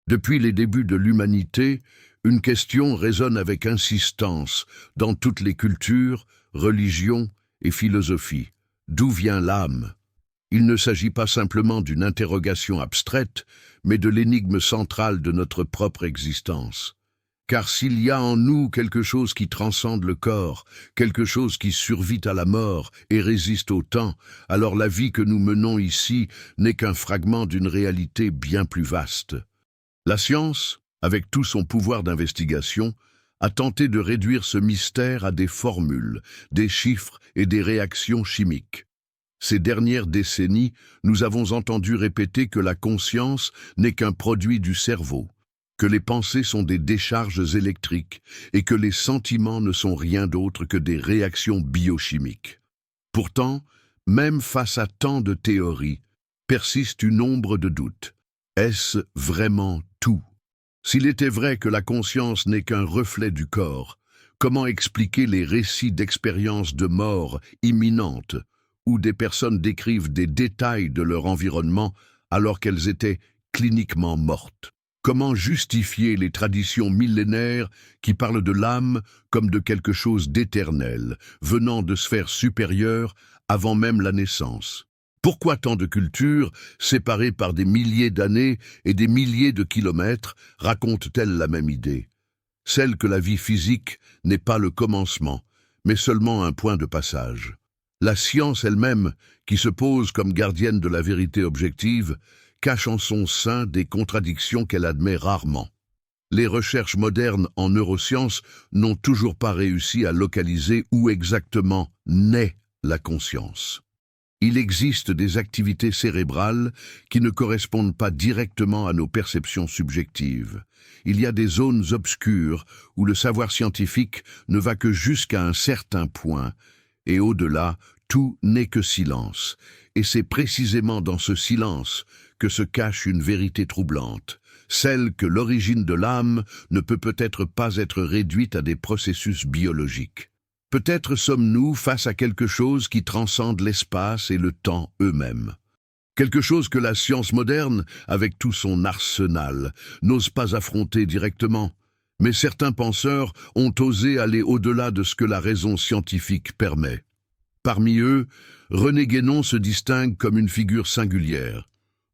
Depuis les débuts de l'humanité, une question résonne avec insistance dans toutes les cultures, religions et philosophies. D'où vient l'âme? Il ne s'agit pas simplement d'une interrogation abstraite, mais de l'énigme centrale de notre propre existence. Car s'il y a en nous quelque chose qui transcende le corps, quelque chose qui survit à la mort et résiste au temps, alors la vie que nous menons ici n'est qu'un fragment d'une réalité bien plus vaste. La science, avec tout son pouvoir d'investigation, a tenté de réduire ce mystère à des formules, des chiffres et des réactions chimiques. Ces dernières décennies, nous avons entendu répéter que la conscience n'est qu'un produit du cerveau, que les pensées sont des décharges électriques et que les sentiments ne sont rien d'autre que des réactions biochimiques. Pourtant, même face à tant de théories, persiste une ombre de doute. Est-ce vraiment tout? S'il était vrai que la conscience n'est qu'un reflet du corps, comment expliquer les récits d'expériences de mort imminentes où des personnes décrivent des détails de leur environnement alors qu'elles étaient cliniquement mortes? Comment justifier les traditions millénaires qui parlent de l'âme comme de quelque chose d'éternel, venant de sphères supérieures avant même la naissance? Pourquoi tant de cultures, séparées par des milliers d'années et des milliers de kilomètres, racontent-elles la même idée? Celle que la vie physique n'est pas le commencement, mais seulement un point de passage. La science elle-même, qui se pose comme gardienne de la vérité objective, cache en son sein des contradictions qu'elle admet rarement. Les recherches modernes en neurosciences n'ont toujours pas réussi à localiser où exactement naît la conscience. Il existe des activités cérébrales qui ne correspondent pas directement à nos perceptions subjectives. Il y a des zones obscures où le savoir scientifique ne va que jusqu'à un certain point, et au-delà, tout n'est que silence. Et c'est précisément dans ce silence que se cache une vérité troublante, celle que l'origine de l'âme ne peut peut-être pas être réduite à des processus biologiques. Peut-être sommes-nous face à quelque chose qui transcende l'espace et le temps eux-mêmes. Quelque chose que la science moderne, avec tout son arsenal, n'ose pas affronter directement. Mais certains penseurs ont osé aller au-delà de ce que la raison scientifique permet. Parmi eux, René Guénon se distingue comme une figure singulière.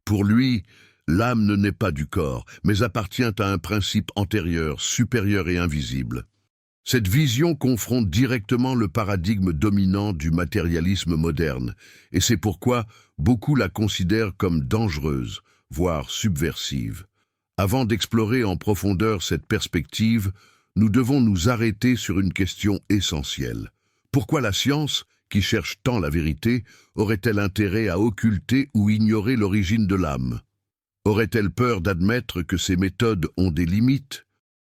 Pour lui, l'âme ne naît pas du corps, mais appartient à un principe antérieur, supérieur et invisible. Cette vision confronte directement le paradigme dominant du matérialisme moderne, et c'est pourquoi beaucoup la considèrent comme dangereuse, voire subversive. Avant d'explorer en profondeur cette perspective, nous devons nous arrêter sur une question essentielle. Pourquoi la science, qui cherche tant la vérité, aurait-elle intérêt à occulter ou ignorer l'origine de l'âme? Aurait-elle peur d'admettre que ces méthodes ont des limites?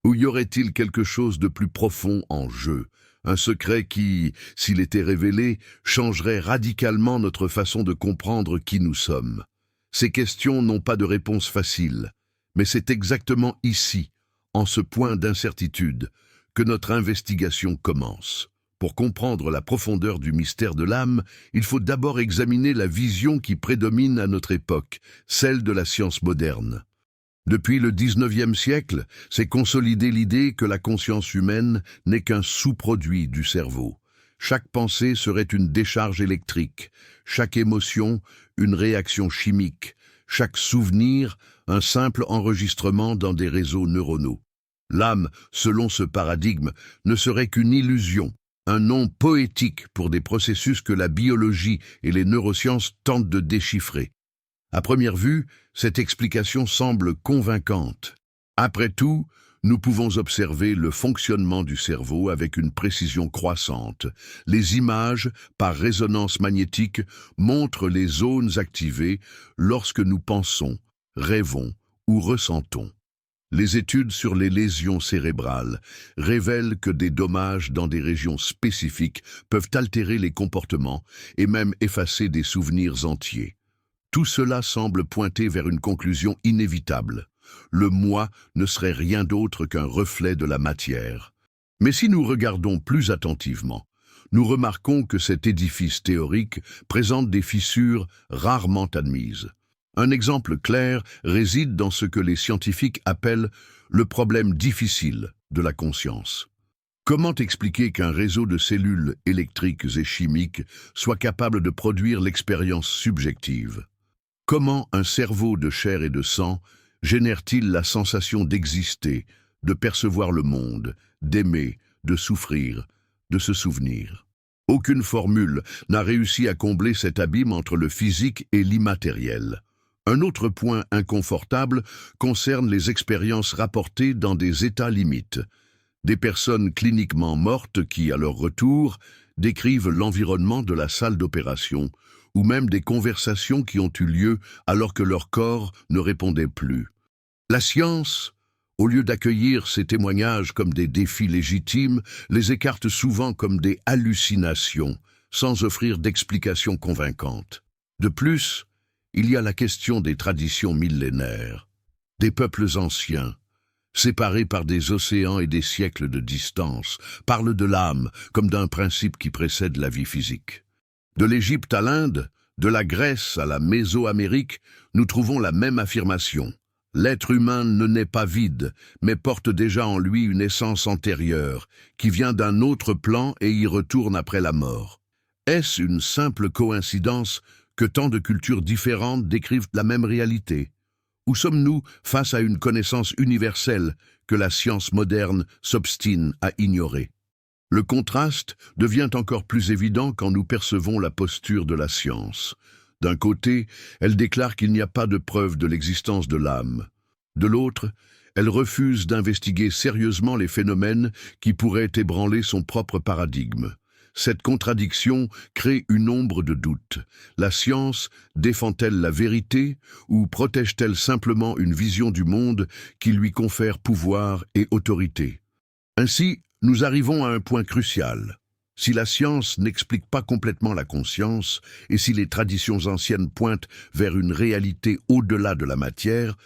Ou y aurait-il quelque chose de plus profond en jeu, un secret qui, s'il était révélé, changerait radicalement notre façon de comprendre qui nous sommes? Ces questions n'ont pas de réponse facile, mais c'est exactement ici, en ce point d'incertitude, que notre investigation commence. Pour comprendre la profondeur du mystère de l'âme, il faut d'abord examiner la vision qui prédomine à notre époque, celle de la science moderne. Depuis le XIXe siècle, s'est consolidée l'idée que la conscience humaine n'est qu'un sous-produit du cerveau. Chaque pensée serait une décharge électrique, chaque émotion une réaction chimique, chaque souvenir un simple enregistrement dans des réseaux neuronaux. L'âme, selon ce paradigme, ne serait qu'une illusion, un nom poétique pour des processus que la biologie et les neurosciences tentent de déchiffrer. À première vue, cette explication semble convaincante. Après tout, nous pouvons observer le fonctionnement du cerveau avec une précision croissante. Les images, par résonance magnétique, montrent les zones activées lorsque nous pensons, rêvons ou ressentons. Les études sur les lésions cérébrales révèlent que des dommages dans des régions spécifiques peuvent altérer les comportements et même effacer des souvenirs entiers. Tout cela semble pointer vers une conclusion inévitable. Le moi ne serait rien d'autre qu'un reflet de la matière. Mais si nous regardons plus attentivement, nous remarquons que cet édifice théorique présente des fissures rarement admises. Un exemple clair réside dans ce que les scientifiques appellent le problème difficile de la conscience. Comment expliquer qu'un réseau de cellules électriques et chimiques soit capable de produire l'expérience subjective? Comment un cerveau de chair et de sang génère-t-il la sensation d'exister, de percevoir le monde, d'aimer, de souffrir, de se souvenir? Aucune formule n'a réussi à combler cet abîme entre le physique et l'immatériel. Un autre point inconfortable concerne les expériences rapportées dans des états limites. Des personnes cliniquement mortes qui, à leur retour, décrivent l'environnement de la salle d'opération, ou même des conversations qui ont eu lieu alors que leur corps ne répondait plus. La science, au lieu d'accueillir ces témoignages comme des défis légitimes, les écarte souvent comme des hallucinations, sans offrir d'explications convaincantes. De plus, il y a la question des traditions millénaires, des peuples anciens, séparés par des océans et des siècles de distance, parlent de l'âme comme d'un principe qui précède la vie physique. De l'Égypte à l'Inde, de la Grèce à la Mésoamérique, nous trouvons la même affirmation. L'être humain ne naît pas vide, mais porte déjà en lui une essence antérieure, qui vient d'un autre plan et y retourne après la mort. Est-ce une simple coïncidence que tant de cultures différentes décrivent la même réalité? Ou sommes-nous face à une connaissance universelle que la science moderne s'obstine à ignorer? Le contraste devient encore plus évident quand nous percevons la posture de la science. D'un côté, elle déclare qu'il n'y a pas de preuve de l'existence de l'âme. De l'autre, elle refuse d'investiguer sérieusement les phénomènes qui pourraient ébranler son propre paradigme. Cette contradiction crée une ombre de doute. La science défend-elle la vérité ou protège-t-elle simplement une vision du monde qui lui confère pouvoir et autorité? Ainsi, nous arrivons à un point crucial. Si la science n'explique pas complètement la conscience, et si les traditions anciennes pointent vers une réalité au-delà de la matière,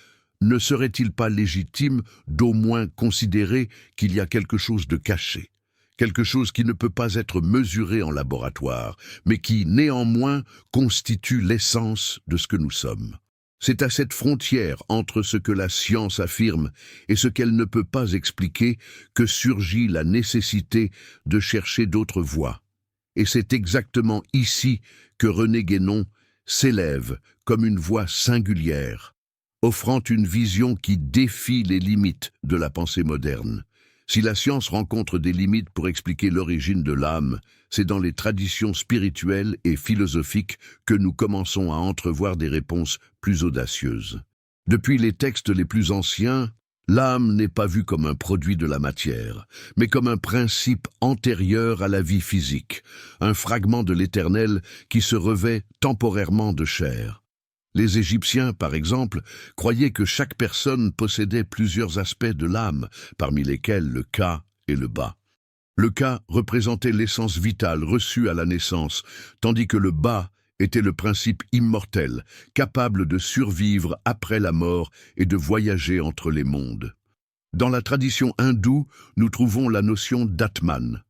ne serait-il pas légitime d'au moins considérer qu'il y a quelque chose de caché, quelque chose qui ne peut pas être mesuré en laboratoire, mais qui, néanmoins, constitue l'essence de ce que nous sommes? C'est à cette frontière entre ce que la science affirme et ce qu'elle ne peut pas expliquer que surgit la nécessité de chercher d'autres voies. Et c'est exactement ici que René Guénon s'élève comme une voix singulière, offrant une vision qui défie les limites de la pensée moderne. Si la science rencontre des limites pour expliquer l'origine de l'âme, c'est dans les traditions spirituelles et philosophiques que nous commençons à entrevoir des réponses plus audacieuses. Depuis les textes les plus anciens, l'âme n'est pas vue comme un produit de la matière, mais comme un principe antérieur à la vie physique, un fragment de l'éternel qui se revêt temporairement de chair. Les Égyptiens, par exemple, croyaient que chaque personne possédait plusieurs aspects de l'âme, parmi lesquels le Ka et le Ba. Le Ka représentait l'essence vitale reçue à la naissance, tandis que le Ba était le principe immortel, capable de survivre après la mort et de voyager entre les mondes. Dans la tradition hindoue, nous trouvons la notion d'Atman,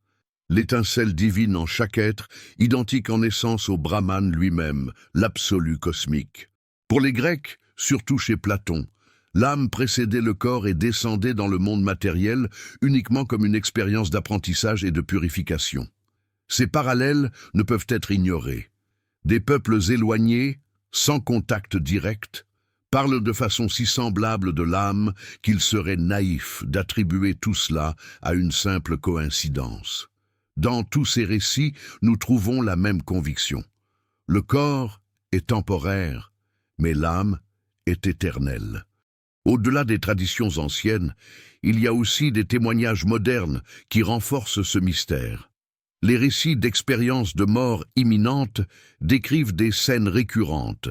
l'étincelle divine en chaque être, identique en essence au Brahman lui-même, l'absolu cosmique. Pour les Grecs, surtout chez Platon, l'âme précédait le corps et descendait dans le monde matériel uniquement comme une expérience d'apprentissage et de purification. Ces parallèles ne peuvent être ignorés. Des peuples éloignés, sans contact direct, parlent de façon si semblable de l'âme qu'il serait naïf d'attribuer tout cela à une simple coïncidence. Dans tous ces récits, nous trouvons la même conviction. Le corps est temporaire, mais l'âme est éternelle. Au-delà des traditions anciennes, il y a aussi des témoignages modernes qui renforcent ce mystère. Les récits d'expériences de mort imminente décrivent des scènes récurrentes,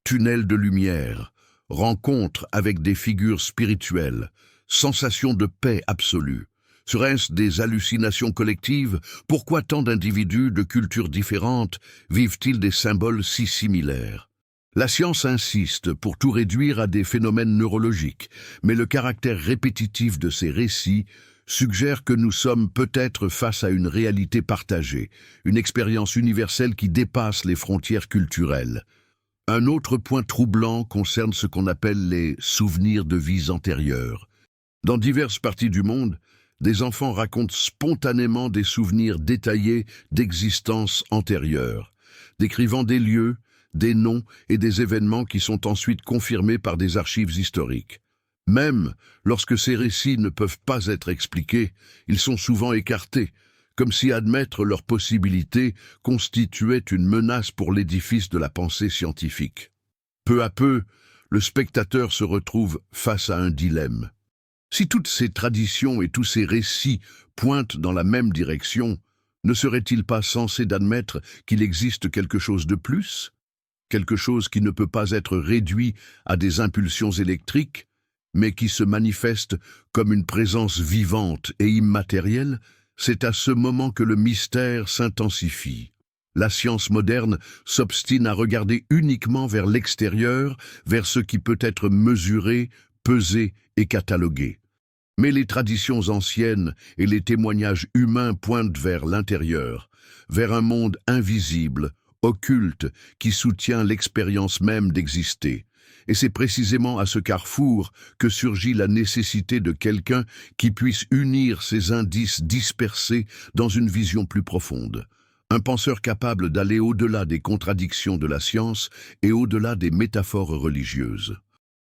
tunnels de lumière, rencontres avec des figures spirituelles, sensations de paix absolue. Serait-ce des hallucinations collectives? Pourquoi tant d'individus de cultures différentes vivent-ils des symboles si similaires? La science insiste pour tout réduire à des phénomènes neurologiques, mais le caractère répétitif de ces récits suggère que nous sommes peut-être face à une réalité partagée, une expérience universelle qui dépasse les frontières culturelles. Un autre point troublant concerne ce qu'on appelle les souvenirs de vies antérieures. Dans diverses parties du monde, des enfants racontent spontanément des souvenirs détaillés d'existences antérieures, décrivant des lieux, des noms et des événements qui sont ensuite confirmés par des archives historiques. Même lorsque ces récits ne peuvent pas être expliqués, ils sont souvent écartés, comme si admettre leur possibilité constituait une menace pour l'édifice de la pensée scientifique. Peu à peu, le spectateur se retrouve face à un dilemme. Si toutes ces traditions et tous ces récits pointent dans la même direction, ne serait-il pas censé d'admettre qu'il existe quelque chose de plus? Quelque chose qui ne peut pas être réduit à des impulsions électriques, mais qui se manifeste comme une présence vivante et immatérielle? C'est à ce moment que le mystère s'intensifie. La science moderne s'obstine à regarder uniquement vers l'extérieur, vers ce qui peut être mesuré, pesé et catalogué. Mais les traditions anciennes et les témoignages humains pointent vers l'intérieur, vers un monde invisible, occulte, qui soutient l'expérience même d'exister. Et c'est précisément à ce carrefour que surgit la nécessité de quelqu'un qui puisse unir ces indices dispersés dans une vision plus profonde. Un penseur capable d'aller au-delà des contradictions de la science et au-delà des métaphores religieuses.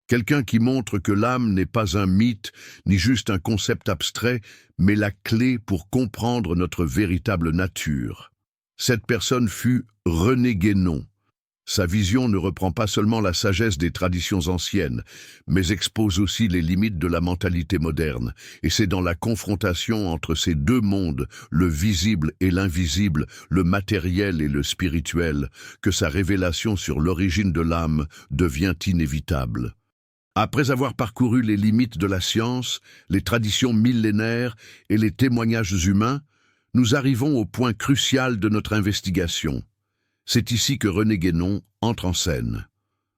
Quelqu'un qui montre que l'âme n'est pas un mythe, ni juste un concept abstrait, mais la clé pour comprendre notre véritable nature. Cette personne fut René Guénon. Sa vision ne reprend pas seulement la sagesse des traditions anciennes, mais expose aussi les limites de la mentalité moderne. Et c'est dans la confrontation entre ces deux mondes, le visible et l'invisible, le matériel et le spirituel, que sa révélation sur l'origine de l'âme devient inévitable. Après avoir parcouru les limites de la science, les traditions millénaires et les témoignages humains, nous arrivons au point crucial de notre investigation. C'est ici que René Guénon entre en scène.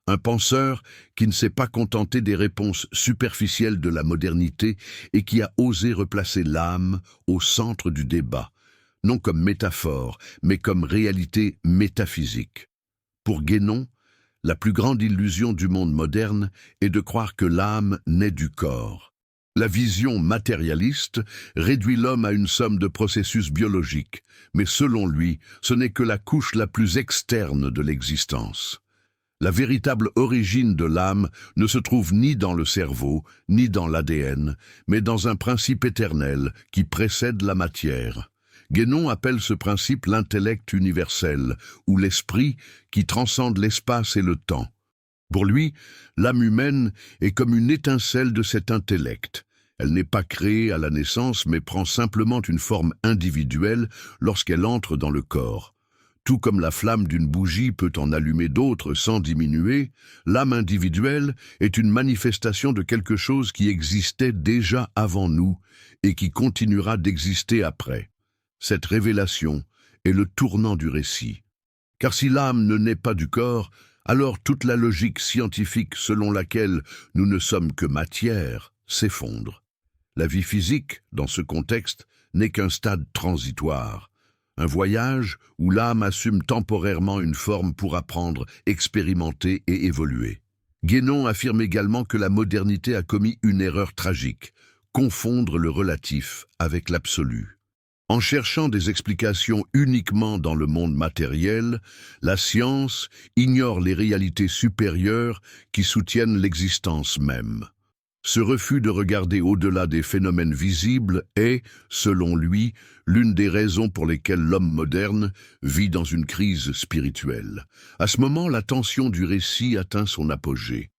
Un penseur qui ne s'est pas contenté des réponses superficielles de la modernité et qui a osé replacer l'âme au centre du débat, non comme métaphore, mais comme réalité métaphysique. Pour Guénon, la plus grande illusion du monde moderne est de croire que l'âme naît du corps. La vision matérialiste réduit l'homme à une somme de processus biologiques, mais selon lui, ce n'est que la couche la plus externe de l'existence. La véritable origine de l'âme ne se trouve ni dans le cerveau, ni dans l'ADN, mais dans un principe éternel qui précède la matière. Guénon appelle ce principe l'intellect universel, ou l'esprit qui transcende l'espace et le temps. Pour lui, l'âme humaine est comme une étincelle de cet intellect. Elle n'est pas créée à la naissance, mais prend simplement une forme individuelle lorsqu'elle entre dans le corps. Tout comme la flamme d'une bougie peut en allumer d'autres sans diminuer, l'âme individuelle est une manifestation de quelque chose qui existait déjà avant nous et qui continuera d'exister après. Cette révélation est le tournant du récit. Car si l'âme ne naît pas du corps, alors toute la logique scientifique selon laquelle nous ne sommes que matière s'effondre. La vie physique, dans ce contexte, n'est qu'un stade transitoire. Un voyage où l'âme assume temporairement une forme pour apprendre, expérimenter et évoluer. Guénon affirme également que la modernité a commis une erreur tragique, confondre le relatif avec l'absolu. En cherchant des explications uniquement dans le monde matériel, la science ignore les réalités supérieures qui soutiennent l'existence même. Ce refus de regarder au-delà des phénomènes visibles est, selon lui, l'une des raisons pour lesquelles l'homme moderne vit dans une crise spirituelle. À ce moment, la tension du récit atteint son apogée.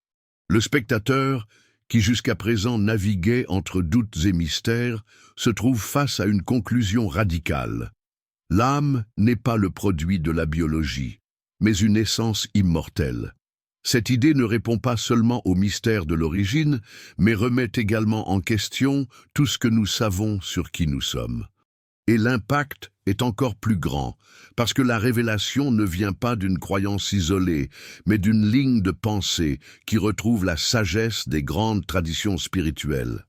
Le spectateur, qui jusqu'à présent naviguait entre doutes et mystères, se trouve face à une conclusion radicale. L'âme n'est pas le produit de la biologie, mais une essence immortelle. Cette idée ne répond pas seulement au mystère de l'origine, mais remet également en question tout ce que nous savons sur qui nous sommes. Et l'impact est encore plus grand, parce que la révélation ne vient pas d'une croyance isolée, mais d'une ligne de pensée qui retrouve la sagesse des grandes traditions spirituelles.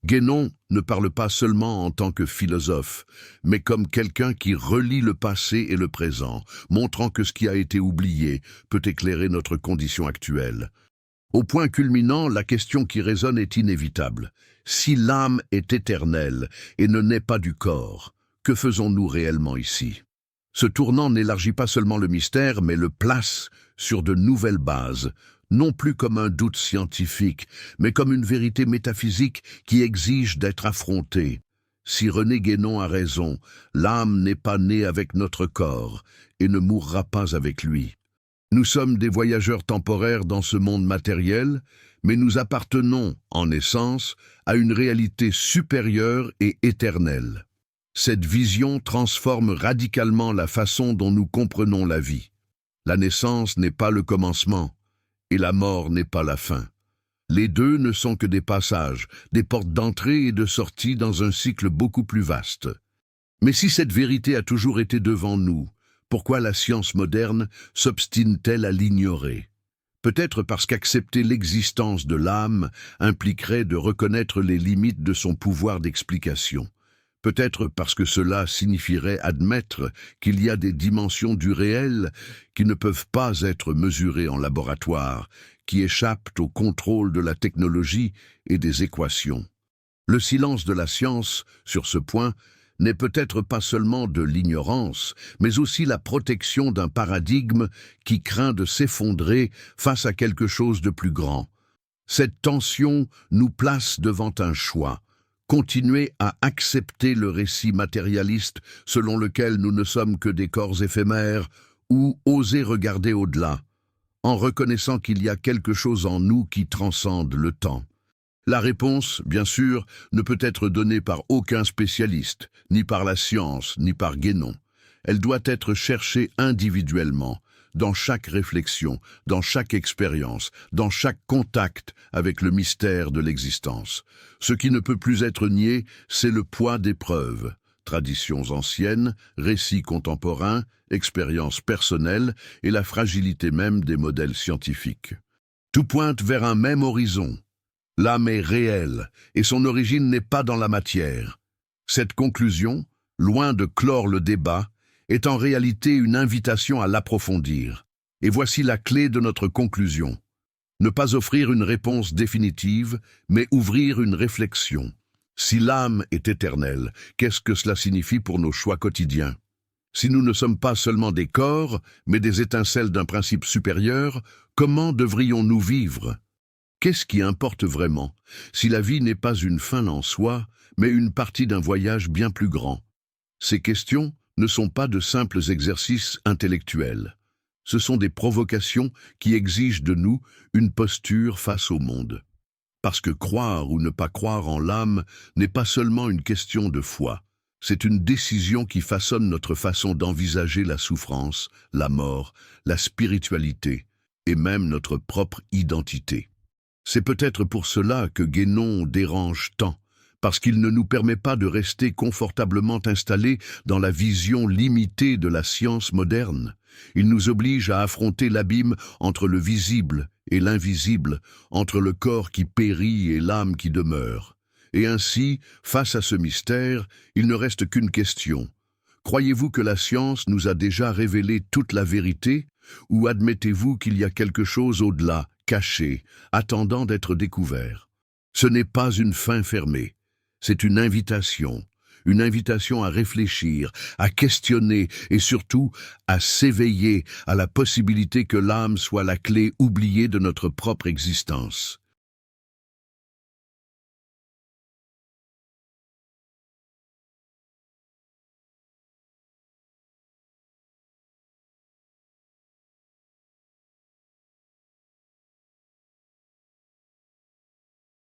Guénon ne parle pas seulement en tant que philosophe, mais comme quelqu'un qui relie le passé et le présent, montrant que ce qui a été oublié peut éclairer notre condition actuelle. Au point culminant, la question qui résonne est inévitable. Si l'âme est éternelle et ne naît pas du corps, que faisons-nous réellement ici? Ce tournant n'élargit pas seulement le mystère, mais le place sur de nouvelles bases, non plus comme un doute scientifique, mais comme une vérité métaphysique qui exige d'être affrontée. Si René Guénon a raison, l'âme n'est pas née avec notre corps et ne mourra pas avec lui. Nous sommes des voyageurs temporaires dans ce monde matériel, mais nous appartenons, en essence, à une réalité supérieure et éternelle. Cette vision transforme radicalement la façon dont nous comprenons la vie. La naissance n'est pas le commencement, et la mort n'est pas la fin. Les deux ne sont que des passages, des portes d'entrée et de sortie dans un cycle beaucoup plus vaste. Mais si cette vérité a toujours été devant nous, pourquoi la science moderne s'obstine-t-elle à l'ignorer? Peut-être parce qu'accepter l'existence de l'âme impliquerait de reconnaître les limites de son pouvoir d'explication. Peut-être parce que cela signifierait admettre qu'il y a des dimensions du réel qui ne peuvent pas être mesurées en laboratoire, qui échappent au contrôle de la technologie et des équations. Le silence de la science, sur ce point, n'est peut-être pas seulement de l'ignorance, mais aussi la protection d'un paradigme qui craint de s'effondrer face à quelque chose de plus grand. Cette tension nous place devant un choix. Continuer à accepter le récit matérialiste selon lequel nous ne sommes que des corps éphémères, ou oser regarder au-delà, en reconnaissant qu'il y a quelque chose en nous qui transcende le temps. La réponse, bien sûr, ne peut être donnée par aucun spécialiste, ni par la science, ni par Guénon. Elle doit être cherchée individuellement, dans chaque réflexion, dans chaque expérience, dans chaque contact avec le mystère de l'existence. Ce qui ne peut plus être nié, c'est le poids des preuves. Traditions anciennes, récits contemporains, expériences personnelles et la fragilité même des modèles scientifiques. Tout pointe vers un même horizon. L'âme est réelle et son origine n'est pas dans la matière. Cette conclusion, loin de clore le débat, est en réalité une invitation à l'approfondir. Et voici la clé de notre conclusion. Ne pas offrir une réponse définitive, mais ouvrir une réflexion. Si l'âme est éternelle, qu'est-ce que cela signifie pour nos choix quotidiens? Si nous ne sommes pas seulement des corps, mais des étincelles d'un principe supérieur, comment devrions-nous vivre? Qu'est-ce qui importe vraiment, si la vie n'est pas une fin en soi, mais une partie d'un voyage bien plus grand? Ces questions ne sont pas de simples exercices intellectuels. Ce sont des provocations qui exigent de nous une posture face au monde. Parce que croire ou ne pas croire en l'âme n'est pas seulement une question de foi, c'est une décision qui façonne notre façon d'envisager la souffrance, la mort, la spiritualité et même notre propre identité. C'est peut-être pour cela que Guénon dérange tant, parce qu'il ne nous permet pas de rester confortablement installés dans la vision limitée de la science moderne. Il nous oblige à affronter l'abîme entre le visible et l'invisible, entre le corps qui périt et l'âme qui demeure. Et ainsi, face à ce mystère, il ne reste qu'une question. Croyez-vous que la science nous a déjà révélé toute la vérité, ou admettez-vous qu'il y a quelque chose au-delà, caché, attendant d'être découvert? Ce n'est pas une fin fermée, c'est une invitation à réfléchir, à questionner et surtout à s'éveiller à la possibilité que l'âme soit la clé oubliée de notre propre existence.